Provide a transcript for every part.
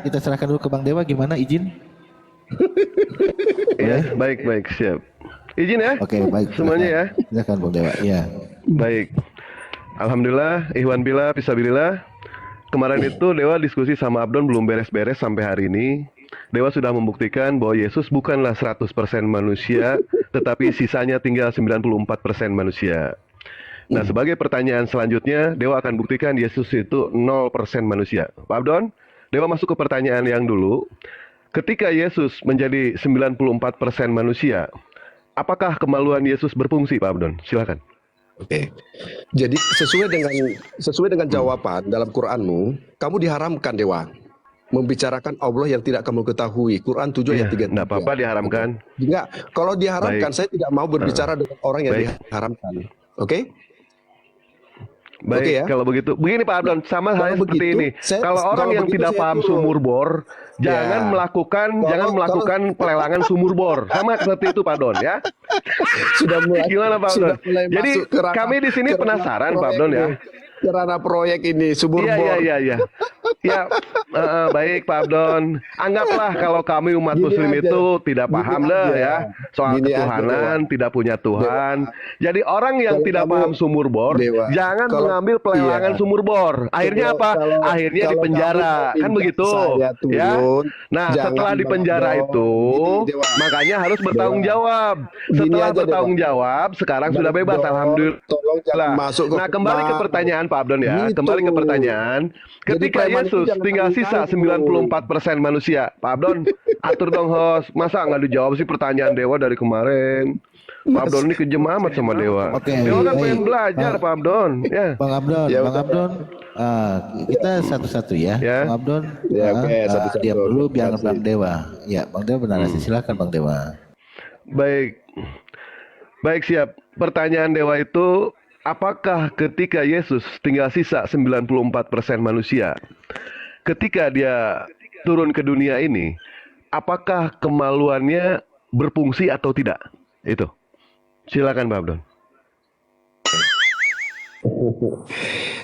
kita serahkan dulu ke Bang Dewa, gimana izin? Ya, baik, siap. Izin ya? Oke, baik. Semuanya ya. Silakan Bang Dewa. Iya. Baik. Alhamdulillah, Ihwan Bila, Fisabilillah. Kemarin itu Dewa diskusi sama Abdon belum beres-beres sampai hari ini. Dewa sudah membuktikan bahwa Yesus bukanlah 100% manusia, tetapi sisanya tinggal 94% manusia. Nah, sebagai pertanyaan selanjutnya, Dewa akan buktikan Yesus itu 0% manusia. Pak Abdon, Dewa masuk ke pertanyaan yang dulu. Ketika Yesus menjadi 94% manusia, apakah kemaluan Yesus berfungsi, Pak Abdon? Silakan. Oke. Jadi sesuai dengan jawaban dalam Qur'anmu, kamu diharamkan Dewa membicarakan Allah yang tidak kamu ketahui. Quran 7 ayat 3. Enggak apa-apa diharamkan. Enggak, kalau diharamkan Baik. saya tidak mau berbicara dengan orang yang Baik. diharamkan. Oke? Baik, Oke ya? kalau begitu. Begini Pak Abdon, sama Kalau halnya seperti begitu, ini. Kalau orang yang begitu tidak saya paham turun. sumur bor, jangan Ya. melakukan pelelangan sumur bor. Sama seperti itu Pak Abdon ya. Sudah mulai. Gimana Pak sudah Abdon? mulai Jadi masuk ke ranah- kami di sini ke ranah penasaran Pak proyek Abdon ya. ini. Ke ranah proyek ini sumur bor. Iya. Ya, baik Pak Abdon. Anggaplah kalau kami umat Gini Muslim aja. itu tidak Gini paham aja. lah ya soal Gini aja, ketuhanan, Dewa. tidak punya Tuhan. Jadi orang yang Kalau tidak kamu- paham sumur bor, Dewa, jangan kalau- mengambil pelelangan iya. sumur bor. Akhirnya Kalau- apa? kalau- Akhirnya kalau dipenjara, kamu kan minta begitu? saya turun, Ya. Nah, jangan setelah dipenjara Bang itu, Abdon. Gini, Dewa. makanya harus bertanggung Dewa. jawab. Gini Setelah aja, bertanggung Dewa. jawab, sekarang Bang sudah bebas, Abdon, alhamdulillah. tolong jangan masuk ke Nah, kembali ke fitnah. pertanyaan Pak Abdon ya. Gitu. Kembali ke pertanyaan. Jadi Ketika preman itu Yesus jangan tinggal saling sisa tahu. 94% manusia. Pak Abdon, atur dong host. Masa nggak dijawab sih pertanyaan Dewa dari kemarin? Pak Abdon ini kejem amat sama Dewa. Oke, Dewa kan baik. pengen belajar Pak Abdon. Ya. Bang Abdon, Ya, Bang udah. Abdon, kita satu-satu ya. Ya. Bang Abdon, Ya, oke, satu-satu. diam dulu biar Terima kasih. Bang Dewa. Ya, Bang Dewa bernarasi. Silakan Bang Dewa. Baik. Baik, siap. Pertanyaan Dewa itu, apakah ketika Yesus tinggal sisa 94% manusia, ketika dia turun ke dunia ini, apakah kemaluannya berfungsi atau tidak? Itu. Silakan Pak Abdon.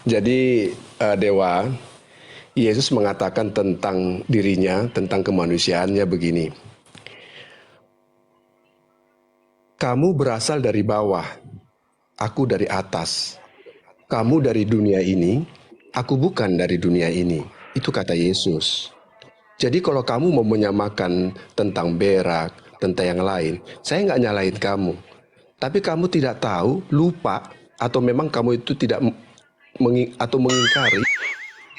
Jadi Dewa, Yesus mengatakan tentang dirinya, tentang kemanusiaannya begini. Kamu berasal dari bawah, aku dari atas. Kamu dari dunia ini, aku bukan dari dunia ini. Itu kata Yesus. Jadi kalau kamu mau menyamakan tentang berak, tentang yang lain, saya nggak nyalain kamu. Tapi kamu tidak tahu, lupa, atau memang kamu itu tidak mengingkari.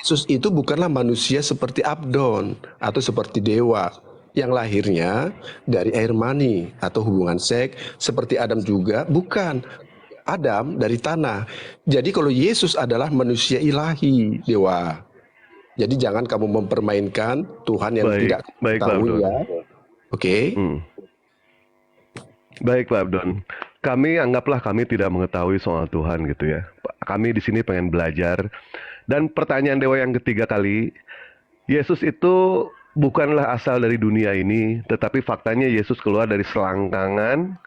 Yesus itu bukanlah manusia seperti Abdon atau seperti Dewa yang lahirnya dari air mani atau hubungan seks seperti Adam juga, bukan. Adam dari tanah. Jadi kalau Yesus adalah manusia ilahi, Dewa. Jadi jangan kamu mempermainkan Tuhan yang Baik, tidak baik, Pak tahu Abdon. ya. Oke. Baik Pak Abdon. Anggaplah kami tidak mengetahui soal Tuhan gitu ya. Kami di sini pengen belajar. Dan pertanyaan Dewa yang ketiga kali, Yesus itu bukanlah asal dari dunia ini, tetapi faktanya Yesus keluar dari selangkangan,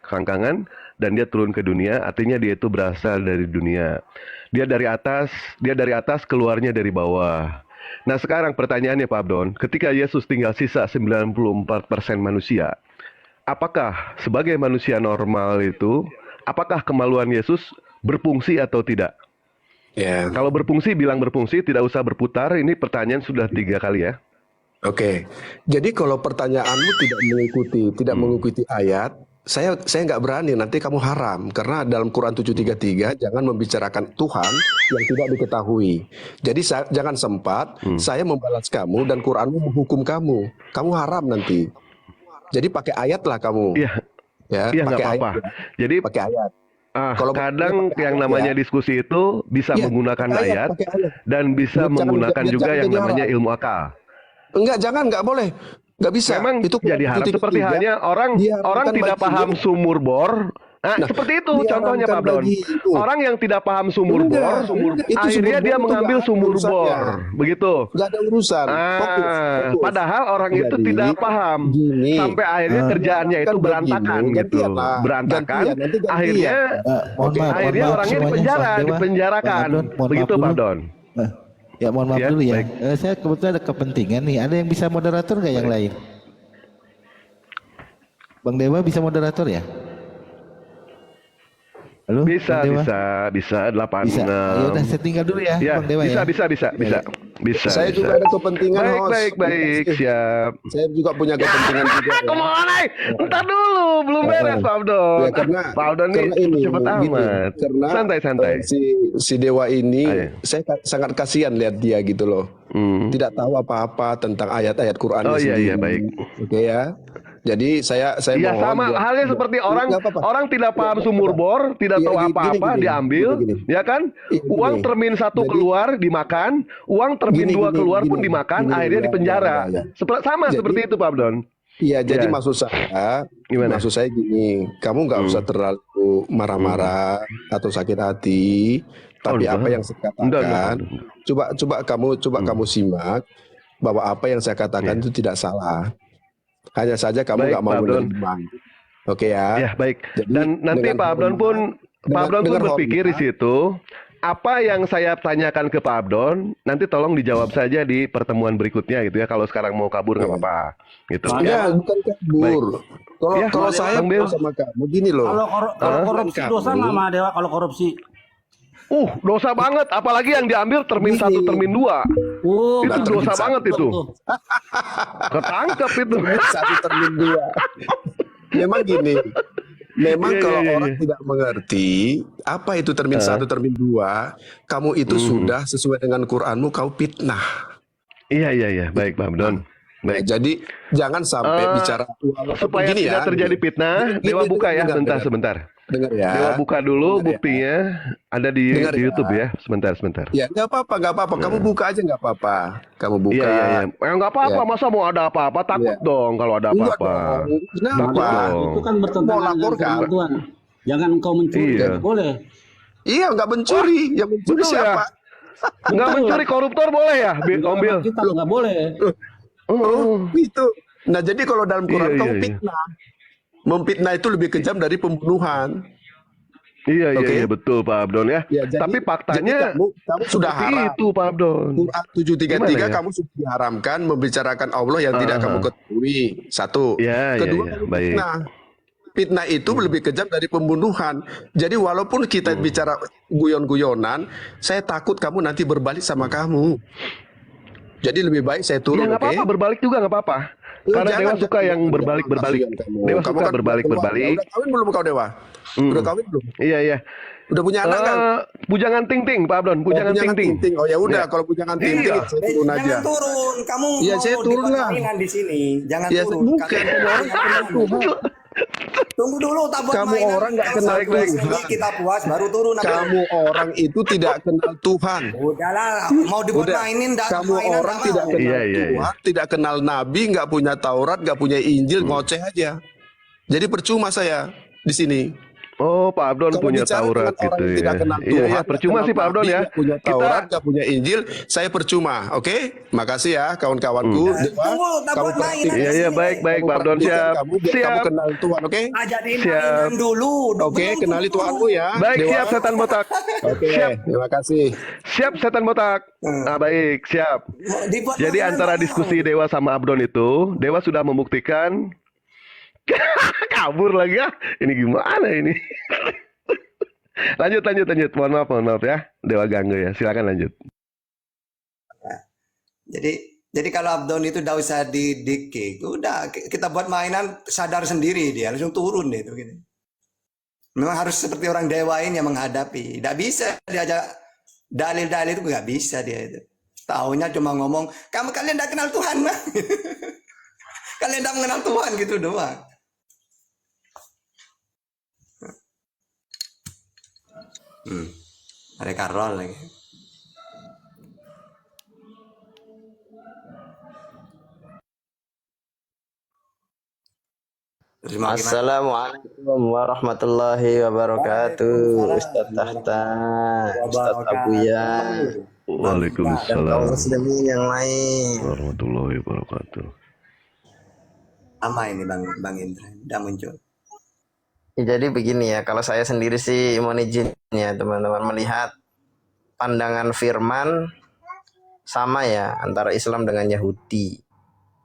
dan dia turun ke dunia, artinya dia itu berasal dari dunia. Dia dari atas, keluarnya dari bawah. Nah sekarang pertanyaannya Pak Abdon, ketika Yesus tinggal sisa 94% manusia, apakah sebagai manusia normal itu, apakah kemaluan Yesus berfungsi atau tidak? Ya. Kalau berfungsi, bilang berfungsi, tidak usah berputar. Ini pertanyaan sudah 3 kali ya. Oke, jadi kalau pertanyaanmu tidak mengikuti ayat, saya nggak berani, nanti kamu haram karena dalam Quran 7:33 jangan membicarakan Tuhan yang tidak diketahui. Jadi jangan sempat saya membalas kamu dan Quranmu menghukum kamu haram nanti. Jadi pakai ayat lah kamu. Iya, Ya, iya nggak pakai apa-apa. ayat. Jadi Pakai ayat. Kalau kadang pakai yang ayat namanya ya. diskusi itu bisa Iya, menggunakan pakai ayat pakai ayat. dan bisa Biar menggunakan juga jangan yang jadi namanya haram. ilmu akal. Nggak boleh. Nggak bisa. Memang Itu jadi haram 7:33 seperti halnya orang diharamkan tidak bagimu. paham sumur bor. Nah, Nah, seperti itu contohnya Pak diharamkan Abdon. bagimu. Orang yang tidak paham sumur Enggak, bor, itu akhirnya sumur dia bor itu mengambil nggak ada sumur urusannya. bor. Begitu. Nggak ada urusan. Fokus. Padahal orang itu Jadi, tidak paham. gini, Sampai akhirnya kerjaannya itu kan berantakan bagimu, gitu. gantian lah. Berantakan. Gantian, nanti gantian. Akhirnya Mohon maaf akhirnya mohon maaf orangnya semuanya, Bang Dewa. dipenjarakan. Bang Abdon, mohon Begitu maaf Pak dulu. Abdon. Eh, Ya mohon maaf Ya, dulu ya. baik. Saya kebetulan ada kepentingan nih. Ada yang bisa moderator nggak yang lain? Bang Dewa bisa moderator ya? Halo, Bisa, Bang Dewa? bisa 8 Bisa. Ya udah saya tinggal dulu ya, Ya, Bang Dewa bisa, ya. bisa. Saya juga ada kepentingan, Baik, host. baik, siap. Saya juga punya kepentingan juga ya. Come on, Entar dulu, belum beres Pak Abdon. Ya, Pak Abdon nih ini cepet gini, amat. karena Santai. si Dewa ini Ayo. saya sangat kasihan lihat dia gitu loh. Tidak tahu apa-apa tentang ayat-ayat Quran Oh, iya, sendiri. baik. Oke ya. Jadi saya Ya mohon sama dia- halnya seperti orang Nggak apa-apa. orang tidak paham Nggak sumur apa-apa. bor, tidak Iya, tahu gini, apa-apa, gini, diambil, gini. ya kan? Iya, gini. Uang termin 1 Jadi- keluar dimakan, uang termin 2 keluar pun gini, dimakan, gini, akhirnya ya, di penjara. ya. Sama Jadi- seperti itu Pak Abdon. Iya, jadi Ya. Gimana? maksud saya gini, kamu nggak usah terlalu marah-marah atau sakit hati, tapi enggak. apa yang saya Enggak. katakan, coba kamu simak bahwa apa yang saya katakan itu tidak salah. Hanya saja kamu Baik, nggak mau Pak Abdon. menerima. Oke ya. Ya, baik. Jadi, Dan nanti dengan Pak Abdon pun dengan berpikir di hormat. situ, apa yang saya tanyakan ke Pak Abdon, nanti tolong dijawab saja di pertemuan berikutnya gitu ya. Kalau sekarang mau kabur nggak apa-apa, gitu. Ya, bukan kabur. Kalau Ya, kalau saya Bang Bill. sama kamu gini loh. Kalau korupsi Kamu- dosa nggak sama Dewa kalau korupsi? Dosa banget. Apalagi yang diambil termin Gini. 1, termin 2. Oh, Itu nggak dosa termin banget satu itu. tuh. Ketangkep itu. Satu termin dua. Memang gini. Memang Iya, kalau iya, iya. orang tidak mengerti apa itu termin 1, termin 2, kamu itu sudah sesuai dengan Quranmu kau fitnah. Iya. Baik, Pak Abdon. Baik. Jadi jangan sampai Eh, bicara Supaya gini tidak ya, terjadi gini. fitnah, Gini, Dewa buka ya, dengar. sebentar. Dengar ya. Dewa buka dulu Dengar ya. buktinya, ada di Dengar ya. YouTube ya. Sebentar. Ya nggak apa-apa. Kamu buka aja nggak apa-apa. Kamu buka. Iya. Nggak apa-apa, Ya. masa mau ada apa-apa? Takut Iya. dong kalau ada Enggak apa-apa. dong. Kenapa? Takut dong. Itu kan bertentangan Mau dengan laporkan. firman Tuhan. Jangan engkau mencuri. Iya. Boleh. Iya nggak mencuri. Yang mencuri betul ya? siapa? Nggak mencuri koruptor boleh ya, Om Bill? Kita nggak boleh. Oh. Itu. Nah jadi kalau dalam Quran Iya, kamu iya. fitnah. Memfitnah itu lebih kejam dari pembunuhan. Iya, Oke. betul Pak Abdon ya. Ya, jadi- Tapi faktanya jadi kamu sudah seperti haram. itu Pak Abdon. Quran 733 Gimana ya? kamu sudah diharamkan membicarakan Allah yang tidak kamu ketahui. Satu. Ya, Kedua, ya, kamu baik. fitnah. Fitnah itu lebih kejam dari pembunuhan. Jadi walaupun kita bicara guyon-guyonan, saya takut kamu nanti berbalik sama kamu. Jadi lebih baik saya Ya turun, nggak oke? apa-apa, berbalik juga nggak apa-apa. Karena Dewa suka yang berbalik-berbalik. Kamu Dewa suka kan berbalik-berbalik. Udah kawin belum kau Dewa? Udah kawin belum? Iya. Udah punya anak kan? Pujangan ting-ting Pak Abdon, pujangan ting-ting. ting-ting. Oh ya udah, Iya. kalau pujangan ting-ting Iya. saya turun aja. Jangan turun, kamu Iya, mau saya turun lah. dipermainan di sini. Jangan Ya, turun. bukan. Tunggu dulu, tak buat Kamu mainan. orang nggak Kalau kenal saya puas Tuhan. ini, kita puas baru turun. Kamu orang itu tidak kenal Tuhan. Udahlah, mau dibuat Udah, mainin dah. kamu mainan orang nggak tidak mau. kenal Iya. Tuhan, tidak kenal Nabi, nggak punya Taurat, nggak punya Injil, ngoceh aja. Jadi percuma saya di sini. Oh, Pak Abdon Kalau punya bicara Taurat dengan orang gitu yang ya. tidak kenal Iya, Tuhan, iya, nggak percuma kenal sih Pak Abdon Nabi, ya. nggak punya Kita Taurat, nggak punya Injil, saya percuma. Oke, makasih ya kawan-kawanku. Dewa, Tunggu, tak kamu buat mainan. praktik. Iya, iya, baik, Kamu Pak Abdon, praktikkan siap. Kamu, biar kamu Siap. kenal Tuhan, oke? Ajarin Siap. mainan dulu. Oke, Belum kenali turun. Tuhanmu ya. Baik, Dewa. siap setan botak. Oke, Siap. terima kasih. Siap setan botak. Nah, baik, siap. Dibuat Jadi mainan antara nggak diskusi mau. Dewa sama Abdon itu, Dewa sudah membuktikan kabur lagi ya. Ini gimana ini? Lanjut. Mohon maaf ya. Dewa ganggu ya. Silakan lanjut. Jadi kalau Abdon itu udah usah didikik, udah kita buat mainan sadar sendiri dia langsung turun deh itu gitu. Memang harus seperti orang Dewa ini yang menghadapi. Tidak bisa diajak dalil-dalil itu nggak bisa dia itu. Taunya cuma ngomong, kalian tidak kenal Tuhan mah. Kalian tidak mengenal Tuhan gitu doang. Ada Karol lagi. Terima kasih. Assalamualaikum warahmatullahi wabarakatuh. Ustaz Tahta, Ustaz Abuya, dan Waalaikumsalam kaum muslimin yang lain. warahmatullahi wabarakatuh. Ama ini Bang Indra, udah muncul. Ya, jadi begini ya, kalau saya sendiri sih mohon izin ya teman-teman melihat pandangan firman sama ya antara Islam dengan Yahudi.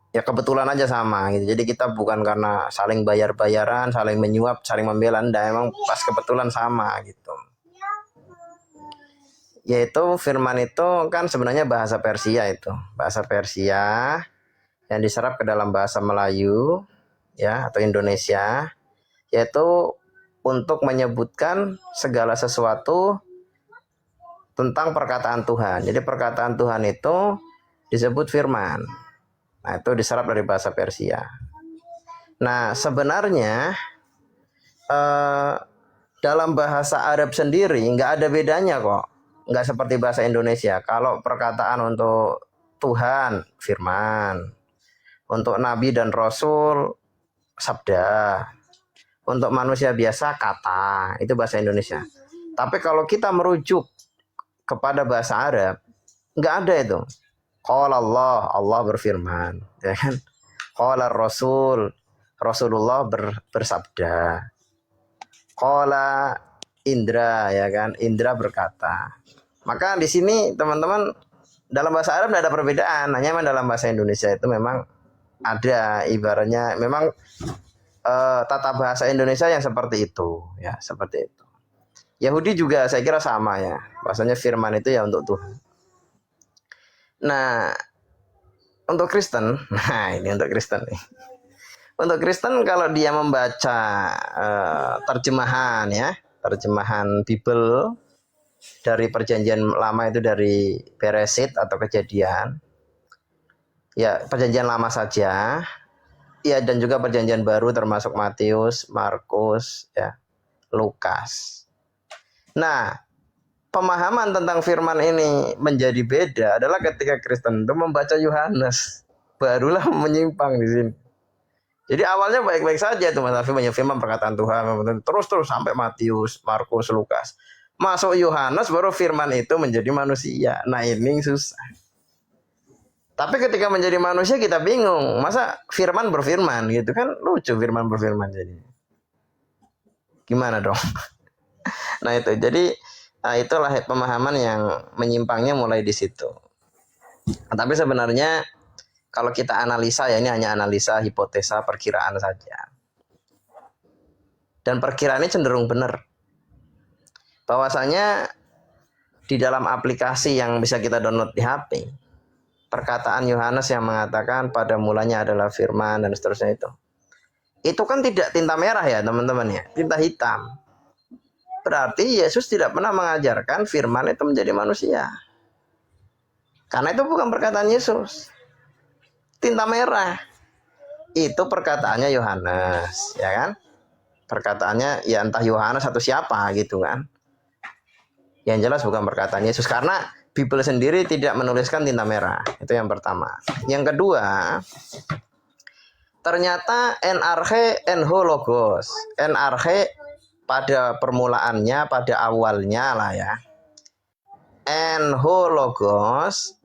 Ya kebetulan aja sama gitu. Jadi kita bukan karena saling bayar-bayaran, saling menyuap, saling membela, enggak, emang pas kebetulan sama gitu. Yaitu firman itu kan sebenarnya bahasa Persia itu. Bahasa Persia yang diserap ke dalam bahasa Melayu ya atau Indonesia, yaitu untuk menyebutkan segala sesuatu tentang perkataan Tuhan. Jadi perkataan Tuhan itu disebut firman. Nah, itu diserap dari bahasa Persia. Nah, sebenarnya dalam bahasa Arab sendiri nggak ada bedanya kok. Nggak seperti bahasa Indonesia. Kalau perkataan untuk Tuhan, firman. Untuk Nabi dan Rasul, sabda. Untuk manusia biasa, kata. Itu bahasa Indonesia. Tapi kalau kita merujuk kepada bahasa Arab, nggak ada itu. Qala Allah, Allah berfirman, ya kan? Qala Rasul, Rasulullah bersabda. Qala Indra, ya kan? Indra berkata. Maka di sini teman-teman dalam bahasa Arab tidak ada perbedaan, hanya memang dalam bahasa Indonesia itu memang ada ibaratnya memang tata bahasa Indonesia yang seperti itu, ya seperti itu. Yahudi juga saya kira sama ya, bahasanya firman itu ya untuk Tuhan. Nah, untuk Kristen, nah ini untuk Kristen nih. Untuk Kristen kalau dia membaca terjemahan ya, terjemahan Bible dari perjanjian lama itu dari Beresit atau Kejadian, ya perjanjian lama saja, ya dan juga perjanjian baru termasuk Matius, Markus, ya Lukas. Nah, pemahaman tentang firman ini menjadi beda adalah ketika Kristen itu membaca Yohanes, barulah menyimpang di sini. Jadi awalnya baik-baik saja tuh Mas Alfi firman perkataan Tuhan, terus sampai Matius, Markus, Lukas. Masuk Yohanes baru firman itu menjadi manusia. Nah ini susah. Tapi ketika menjadi manusia kita bingung, masa firman berfirman gitu kan lucu firman berfirman jadi. Gimana dong? Nah itu jadi itulah pemahaman yang menyimpangnya mulai di situ. Nah, tapi sebenarnya kalau kita analisa ya ini hanya analisa, hipotesa, perkiraan saja. Dan perkiraan ini cenderung benar. Bahwasanya di dalam aplikasi yang bisa kita download di HP, perkataan Yohanes yang mengatakan pada mulanya adalah firman dan seterusnya itu kan tidak tinta merah ya teman-teman ya, tinta hitam. Berarti Yesus tidak pernah mengajarkan firman itu menjadi manusia. Karena itu bukan perkataan Yesus. Tinta merah. Itu perkataannya Yohanes, ya kan? Perkataannya ya entah Yohanes atau siapa gitu kan. Yang jelas bukan perkataan Yesus karena Bible sendiri tidak menuliskan tinta merah. Itu yang pertama. Yang kedua, ternyata enarche enho logos. Enarche pada permulaannya, pada awalnya lah ya. Enho logos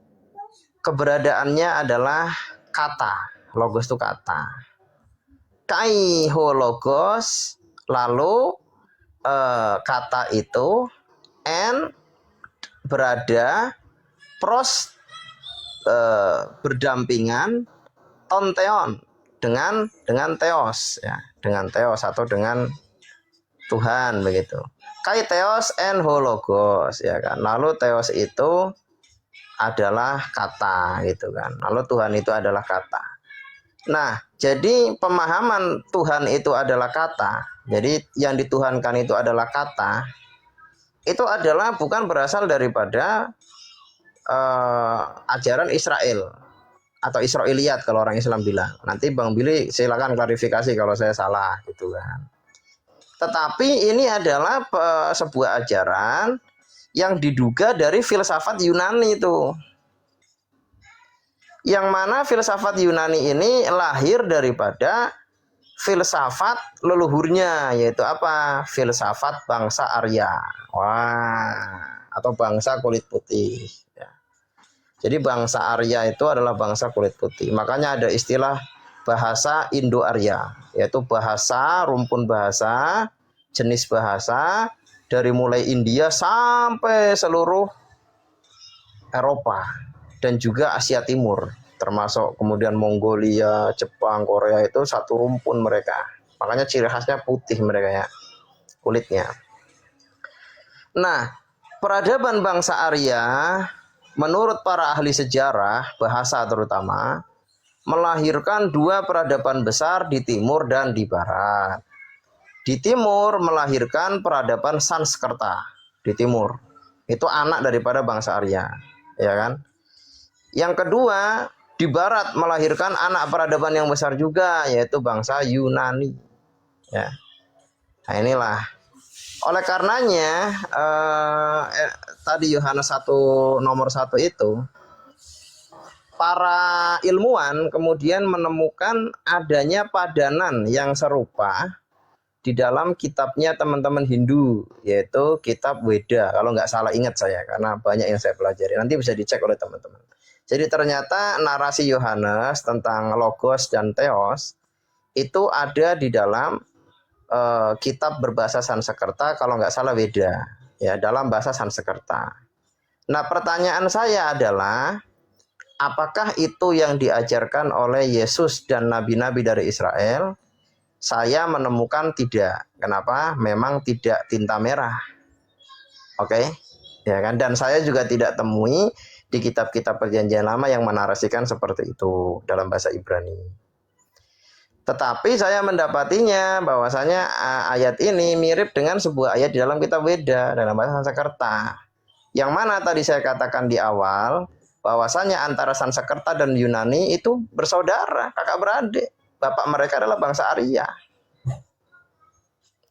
keberadaannya adalah kata. Logos itu kata. Kai ho logos lalu kata itu en berada pros berdampingan tonteon dengan theos ya, dengan theos atau dengan Tuhan begitu. Kai theos en ho logos ya kan. Lalu theos itu adalah kata gitu kan. Lalu Tuhan itu adalah kata. Nah, jadi pemahaman Tuhan itu adalah kata. Jadi yang dituhankan itu adalah kata. Itu adalah bukan berasal daripada ajaran Israel atau Israiliyat kalau orang Islam bilang. Nanti Bang Billy silakan klarifikasi kalau saya salah gitu kan. Tetapi ini adalah sebuah ajaran yang diduga dari filsafat Yunani itu. Yang mana filsafat Yunani ini lahir daripada filsafat leluhurnya, yaitu apa? Filsafat bangsa Arya. Wah, atau bangsa kulit putih. Ya. Jadi bangsa Arya itu adalah bangsa kulit putih. Makanya ada istilah bahasa Indo-Arya, yaitu bahasa, rumpun bahasa, jenis bahasa, dari mulai India sampai seluruh Eropa. dan juga Asia Timur, termasuk kemudian Mongolia, Jepang, Korea itu satu rumpun mereka. Makanya ciri khasnya putih mereka ya, kulitnya. Nah, peradaban bangsa Arya menurut para ahli sejarah, bahasa terutama, melahirkan dua peradaban besar di timur dan di barat. Di timur melahirkan peradaban Sanskerta di timur. Itu anak daripada bangsa Arya, ya kan? Yang kedua, di barat melahirkan anak peradaban yang besar juga, yaitu bangsa Yunani. Ya. Nah, inilah. Oleh karenanya, tadi Yohanes 1 nomor 1 itu, para ilmuwan kemudian menemukan adanya padanan yang serupa di dalam kitabnya teman-teman Hindu, yaitu kitab Weda, kalau nggak salah ingat saya, karena banyak yang saya pelajari. Nanti bisa dicek oleh teman-teman. Jadi ternyata narasi Yohanes tentang Logos dan Theos itu ada di dalam kitab berbahasa Sanskerta, kalau nggak salah Weda, ya, dalam bahasa Sanskerta. Nah, pertanyaan saya adalah, apakah itu yang diajarkan oleh Yesus dan nabi-nabi dari Israel? Saya menemukan tidak. Kenapa? Memang tidak tinta merah. Oke, ya kan? Dan saya juga tidak temui di kitab-kitab Perjanjian Lama yang menarasikan seperti itu dalam bahasa Ibrani. Tetapi saya mendapatinya bahwasanya ayat ini mirip dengan sebuah ayat di dalam kitab Weda dalam bahasa Sanskerta. Yang mana tadi saya katakan di awal bahwasanya antara Sanskerta dan Yunani itu bersaudara, kakak beradik. Bapak mereka adalah bangsa Arya.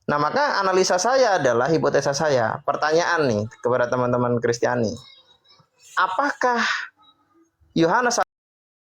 Nah, maka analisa saya adalah, hipotesa saya, pertanyaan nih kepada teman-teman Kristiani. Apakah Yohanes